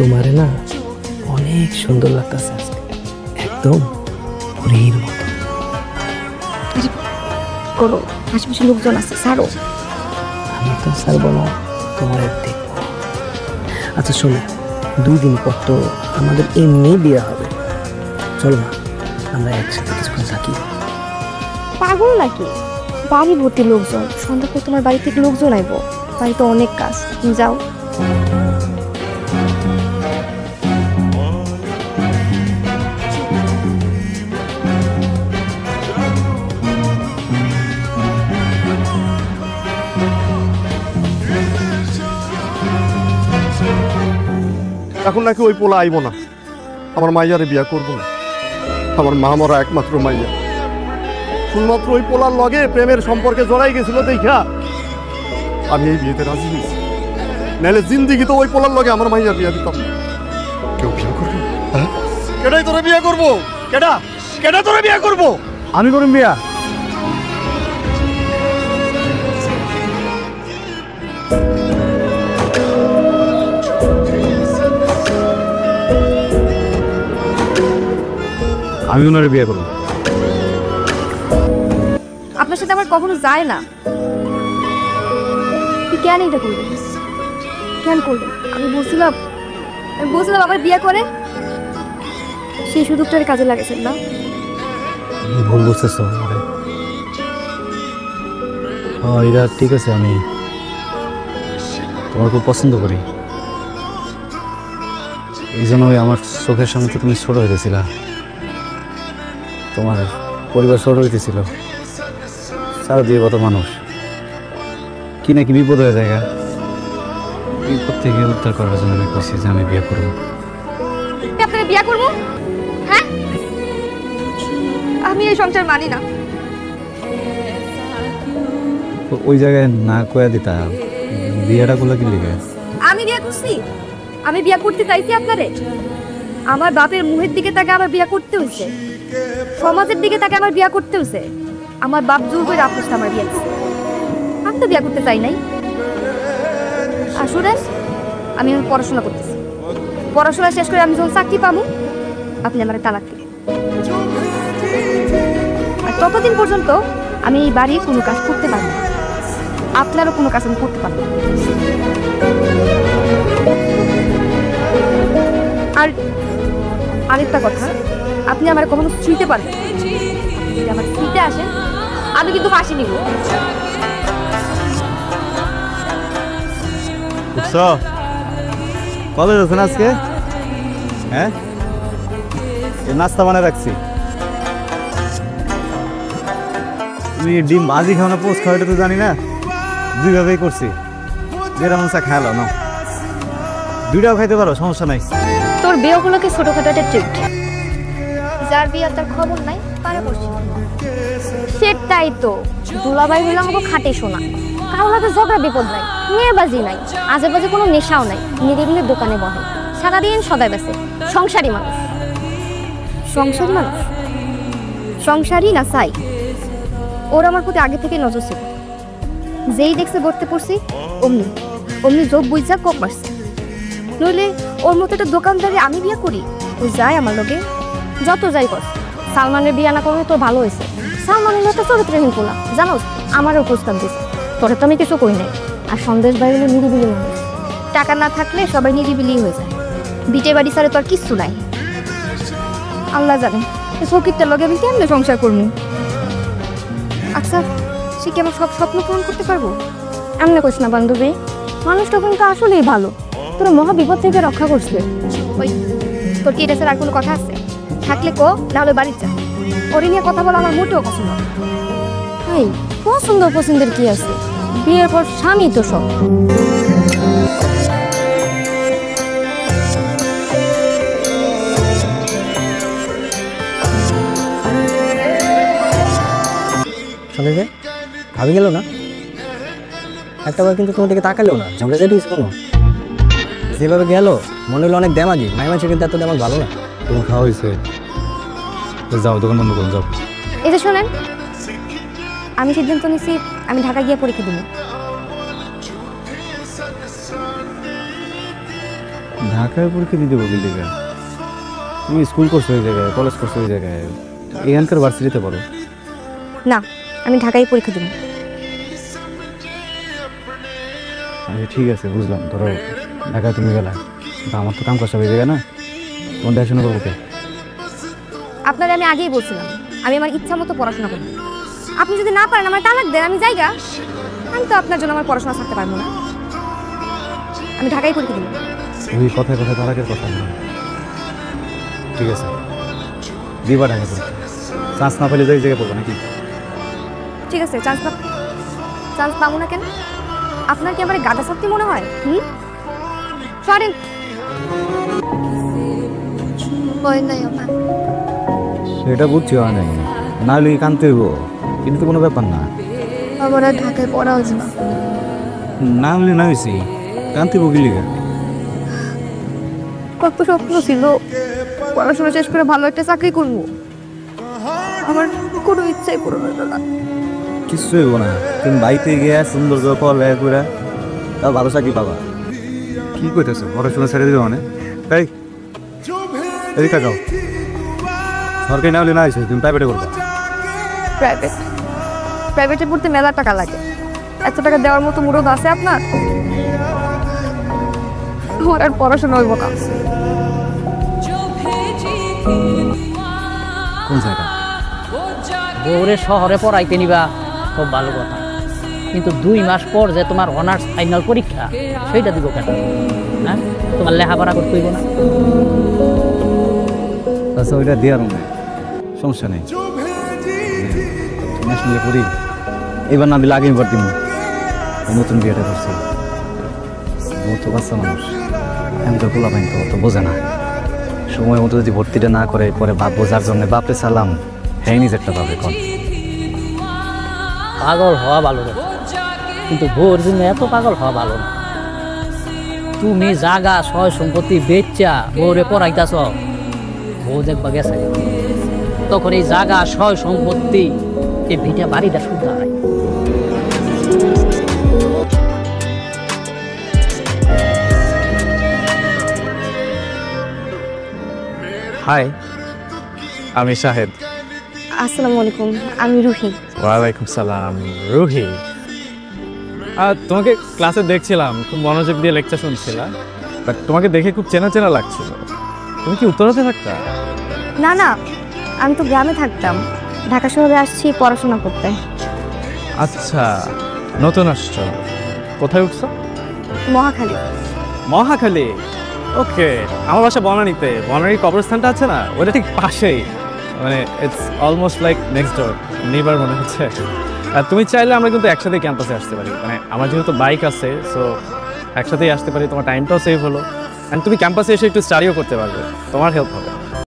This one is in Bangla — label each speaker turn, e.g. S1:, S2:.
S1: তোমারে না অনেক সুন্দর লাগতেছে আজকে, একদম পরীর মতো।
S2: করো, আশেপাশে লোকজন আছে, ছাড়ো।
S1: আমি তো ছাড়বো না, তোমার দেখবো। আচ্ছা শোনো, 2 দিন পর তো আমাদের এমনি বিয়ে হবে, চলো না আমরা একসাথে কিছুক্ষণ থাকি।
S2: পাগল নাকি? বাড়ি ভর্তি লোকজন, সন্ধ্যা করে তোমার বাড়ি থেকে লোকজন আইবো, বাড়িতে অনেক কাজ, তুমি যাও।
S3: এখন নাকি ওই পোলা আইব না, আমার মাইয়ারে বিয়া করবো না। আমার মা মরা একমাত্র মাইয়া, শুধুমাত্র ওই পোলার লগে প্রেমের সম্পর্কে জড়াই গেছিল দেখা আমি এই বিয়েতে রাজি হয়েছি। নাহলে জিন্দিগি তো ওই পোলার লগে আমার মাইয়া বিয়া দিতাম। কেউ বিয়া করবো? হ্যাঁ, কেডাই তোরে বিয়া করবো? কেডা কেডা তোরে বিয়া করবো?
S4: আমি করুন বিয়া। আমি ওনারে বিয়ে করব।
S2: আপনার সাথে আমার কখনো যায় না। কেন এটা করবেন? কেন করবেন? আমি বলছিলাম আবার বিয়ে করে সেই সুযোগটার কাজে লাগাইছেন না?
S4: ভুল বুঝতেছ। এটা ঠিক আছে, আমি তোমার খুব পছন্দ করি, এই জন্যই আমার চোখের সামনে তো তুমি ছোট হইতেছিল, তোমার পরিবার ছোট হইতেছিল, চারদিকে কত মানুষ, কি নাকি বিপদ হয়ে যায়। বিপদ থেকে উদ্ধার করার জন্য আমি কইছি যে আমি বিয়ে করবো।
S2: আপনাকে বিয়ে করবো? হ্যাঁ, আমি এই সংসার মানি না।
S4: ওই জায়গায় না কয়া দিতা, বিয়েটা করলে কি লিখে?
S2: আমি বিয়ে করছি? আমি বিয়ে করতে চাইছি আপনারে? আমার বাপের মুখের দিকে তাকে আমার বিয়ে করতে হয়েছে, সমাজের দিকে তাকে আমার বিয়ে করতে হয়েছে। আমার বাপ জোর করে আপনার সাথে আমার বিয়ে দিচ্ছে, আমি তো বিয়ে করতে চাই নাই। আসলে আমি পড়াশোনা করতেছি, পড়াশোনা শেষ করে আমি যখন চাকরি পাবো আপনি আমার তালাক দিবেন। আর ততদিন পর্যন্ত আমি এই বাড়ি কোনো কাজ করতে পারবো না, আপনারও কোনো কাজ আমি করতে পারবো না। আর আরেকটা কথা, আপনি আমার কখনো ছুঁইতে পারবেন, যদি আমার ছুঁইতে আসেন আমি কিন্তু ফাঁসি নিব।
S4: কলেজ আছেন আজকে? হ্যাঁ, নাস্তা বানায় রাখছি। তুমি ডিম ভাজি খাও না পোস্ট খাও এটা তো জানি না, দুইভাবেই করছি, যেটা মন চা খাইলো না, দুইটাও খাইতে পারো, সমস্যা নাই।
S2: তোর বিয়েগুলোকে ছোটখাটো একটা ট্রিট, যার বিয়ে তার খবর নাই পারে পড়ছি। সেটাই তো দুলাভাই হইলাম আমাকে খাটে শোনা, কারো হাতে ঝগড়া বিপদ নাই, মেয়েবাজি নাই, আজে বাজে কোনো নেশাও নাই, নিরিবিলি দোকানে বহে, সারাদিন সদাই বেসে। সংসারী মানুষ, সংসারী মানুষ, সংসারী না চাই। ওর আমার প্রতি আগে থেকে নজর ছিল, যেই দেখছে গড়তে পড়ছি অমনি অমনি যোগ বুঝা কোপ মারছে। নইলে ওর মতো একটা দোকানদারে আমি বিয়ে করি? ও যায় আমার লোকে, যত যাই কর। সালমানের বিয়ে না করলে তোর ভালো হয়েছে, সালমানের একটা চরিত্রহীন পোলা, জানো আমারও প্রস্তাব দিছে, তোরে তো আমি কিছু কই নাই। আর সন্দেশ বাড়ি হলে নিরিবিলি মানুষ, টাকা না থাকলে সবাই নিরিবিলি হয়ে যায়, বিটে বাড়ি ছাড়ে তো আর কিচ্ছু নাই। আল্লাহ জানে এই ফকিরটার লগে আমি কেমনে সংসার করবো। আচ্ছা, সে কি আমার সব স্বপ্ন পূরণ করতে পারবো? এমন করিস না বান্ধবী, মানুষটা কিন্তু আসলেই ভালো, তোর মহা বিপদ থেকে রক্ষা করছে। ওই তোর কি এটা আর কোনো কথা আছে? থাকলে কো, নাহলে বাড়ির যা। ওরে নিয়ে কথা বলা আমার মোটেও পছন্দ না। এই পছন্দ পছন্দের কি আছে, বিয়ের পর স্বামী তো সব।
S1: শুনে যে ভাবি গেল না একটা বার, কিন্তু তোমার দিকে তাকালেও না, ঝগড়া ঝাঁটিস কোনো। যেভাবে গেল মনে হলো অনেক দেমাগি, মাই মানুষের কিন্তু এত দেমাগ ভালো না।
S4: তোমার খাওয়া হয়েছে, যাও দোকান বন্ধ করুন, যাও।
S2: এই যে শোনেন, আমি সিদ্ধান্ত নিছি আমি ঢাকা গিয়ে পরীক্ষা দিব।
S4: ঢাকায় পরীক্ষা দিতে বলি দিকে তুমি স্কুল করছো ওই জায়গায়, কলেজ করছো ওই জায়গায়, এখানকার ভার্সিটিতে পড়ো।
S2: না, আমি ঢাকায় পরীক্ষা দেবো।
S4: আচ্ছা ঠিক আছে, বুঝলাম। ধরো ঢাকায় তুমি গেলা, কিন্তু আমার তো কাম করতে হবে এই জায়গায় না, তোমার দেখাশোনা করবো কে?
S2: আপনারা আমি আগেই বলছিলাম আমি আমার ইচ্ছা মতো পড়াশোনা করব। আপনি যদি না পারেন আমার তালাক দেন, আমি যাইগা। আমি তো আপনার জন্য আমার পড়াশোনা থাকতে পারবো না। আমি ঢাকায় পরীক্ষা দেবো।
S4: ওই কথায় কথায় তালাকের কথা না। ঠিক আছে, দিবা ঢাকা পরীক্ষা। চান্স না পেলে যাই জায়গায় পড়বো নাকি?
S2: ঠিক আছে, চান্স পাবো না কেন? আপনার কি আমার গাদা শক্তি মনে হয়? সরেন। ভয় নাই আমার।
S4: সেটা বুঝছি অনেক, না হলে কানতে হইব, কিন্তু তো কোনো ব্যাপার না।
S2: আমার আর ঢাকায় পড়া হচ্ছে না।
S4: না হলে না হয়েছি, কানতে হইব গেলি।
S2: কত স্বপ্ন ছিল পড়াশোনা শেষ করে ভালো একটা চাকরি করবো, আমার কোনো ইচ্ছাই পূরণ হলো না।
S4: কিছু হইব না, তুমি বাড়িতে গিয়ে সুন্দর করে পড়ালেখা করে তা ভালো চাকরি পাবা। কি করতেছো, পড়াশোনা ছেড়ে দিবে মানে? তাই এদিকে যাও, সরকারি না হলে না হয়েছে, তুমি প্রাইভেটে করবা।
S2: প্রাইভেটে পড়তে মেলা টাকা লাগে, এত টাকা দেওয়ার মতো মুরদ আছে আপনার? আমার আর পড়াশোনা হইব না।
S4: কোন জায়গা?
S5: বউরে শহরে পড়াইতে নিবা খুব ভালো কথা, কিন্তু 2 মাস পর যে তোমার অনার্স ফাইনাল পরীক্ষা সেইটা দিব কেন? হ্যাঁ, তোমার লেখাপড়া করতে হইব না?
S4: আচ্ছা ওইটা দেওয়ার মনে সমস্যা নেই, ন্যাশনালে পড়ি। এবার না দিলে আগেই বার দিব। নতুন বিয়েটা করছি, ও তো বাচ্চা মানুষ, আমি তো গোলা পাইনি, তো অত বোঝে না। সময় মতো যদি ভর্তিটা না করে পরে বাপ বোঝার জন্য বাপরে সালাম, হ্যাঁ নিজেরটা পাবে কন।
S5: পাগল হওয়া ভালো না, কিন্তু বউর জন্য এত পাগল হওয়া ভালো না। তুমি জাগা সয় সম্পত্তি বেচা বউরে পড়াইতাছ, বউ দেখবা গেছে তখন এই জাগা সয় সম্পত্তি এই ভিটা বাড়িটা শুদ্ধ হয়।
S6: হাই, আমি শাহেদ।
S2: আসসালামু আলাইকুম, আমি রুহি।
S6: ওয়ালাইকুম সালাম। রুহি, তোমাকে ক্লাসে দেখছিলাম, খুব মনোযোগ দিয়ে লেকচার শুনছিলা, বাট তোমাকে দেখে খুব চেনা চেনা লাগছিল। তুমি কি উত্তরাতে থাকতা?
S2: না না, আমি তো গ্রামে থাকতাম, ঢাকা শহরে আসছি পড়াশোনা করতে।
S6: আচ্ছা, নতুন আসছো। কোথায় উঠছো?
S2: মহাখালী।
S6: মহাখালী? ওকে, আমার বাসা বনানীতে। বনানীর কবরস্থানটা আছে না, ওটা ঠিক পাশেই, মানে it's almost like next door, neighbour মনে হচ্ছে। আর তুমি চাইলে আমরা কিন্তু একসাথে ক্যাম্পাসে আসতে পারি, মানে আমার যেহেতু বাইক আছে, সো একসাথেই আসতে পারি, তোমার টাইমটাও সেভ হলো, অ্যান্ড তুমি ক্যাম্পাসে এসে একটু স্টাডিও করতে পারবে, তোমার হেল্প হবে।